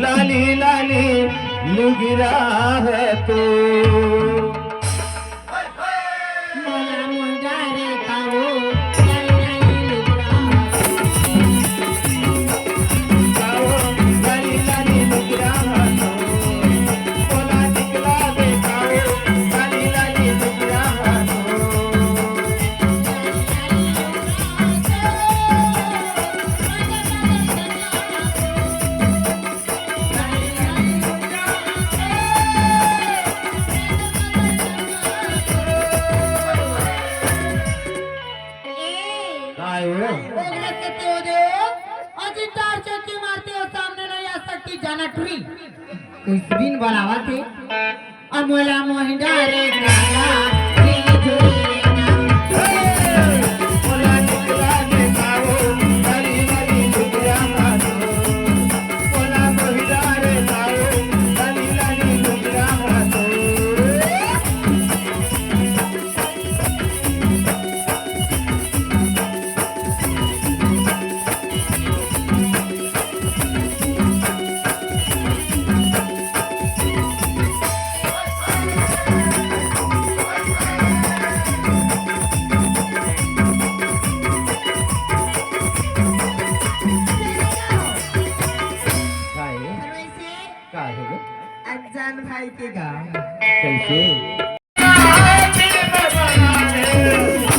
लाली लाली लुगिरा है तो मला मुंडा रे कावो लाली लुगरा कावो लाली लाली लुगिरा है तो बोला निकला दे कावो लाली लाली लुगिरा है तो जाना ट्री कोई स्पिन बनावा थे अमोला मोहिंडा रे काला रे जोरी ना बोला निकला दे कावो लाली लाली लुगिरा है तो बोला मोहिड़ा रे कावो लाली लाली लुगिरा है तो अजान भाई के गाँव कैसे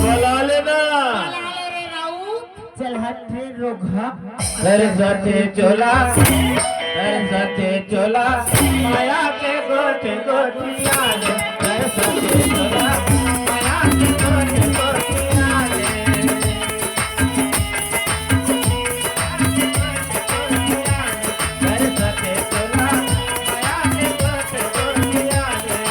बोला लेना रे राऊ चल हट रे रोघा घर साथे चोला घर साथे चोला माया के गोटे गोटिया रे घर साथे चोला माया के गोटे गोटिया रे घर साथे चोला माया के गोटे गोटिया रे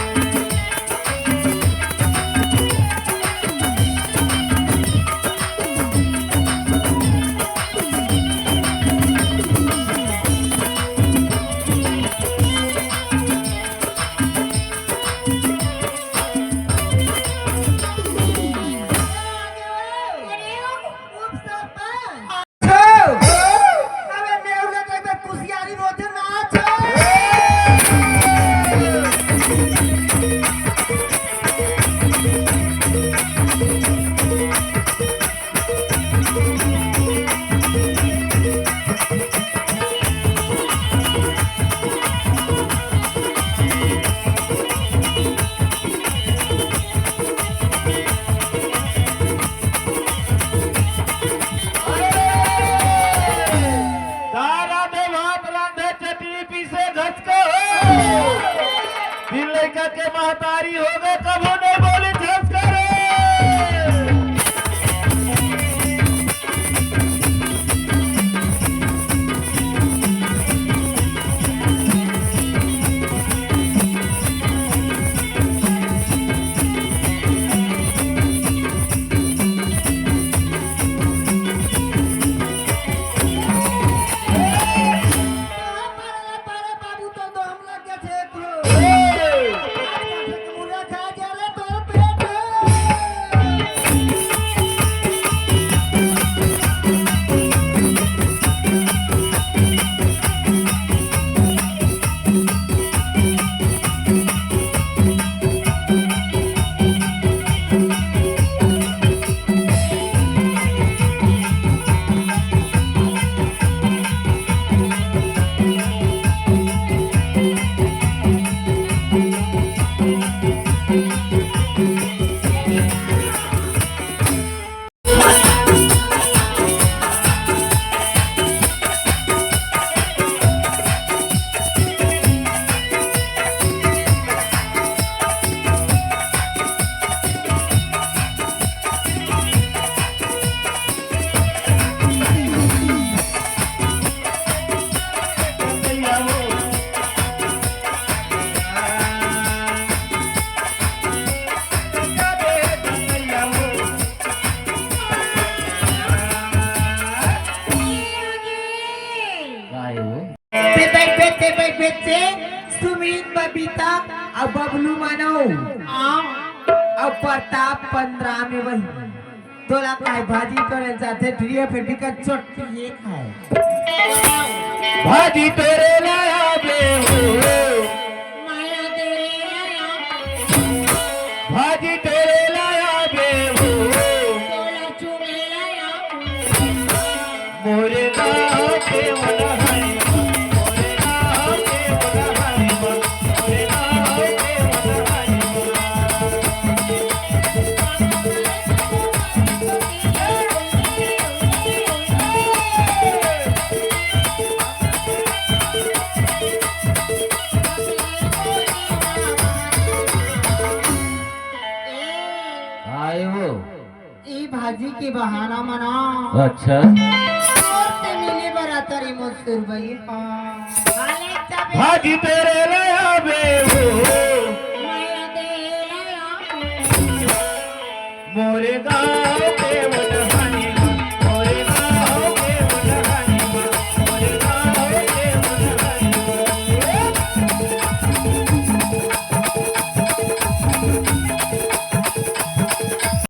के महतारी हो गए कबो नहीं बोली झस करे बबलू मानव अब प्रताप 15 में वही तोला काय भाजी करे जाते प्रिय फिर भी का चोटी ये खाए भाजी तेरे लाया बे हो माया तेरे लाया भाजी तेरे लाया बे हो तोला चुमे लाया मोरे गाँव के मन है मोरे गाँव के मन है मोरे गाँव के मन है आए वो ई भाजी की बहाना मना अच्छा और ते मिली बरातरी मुझसे भाई भाजी तेरे लाया बे हो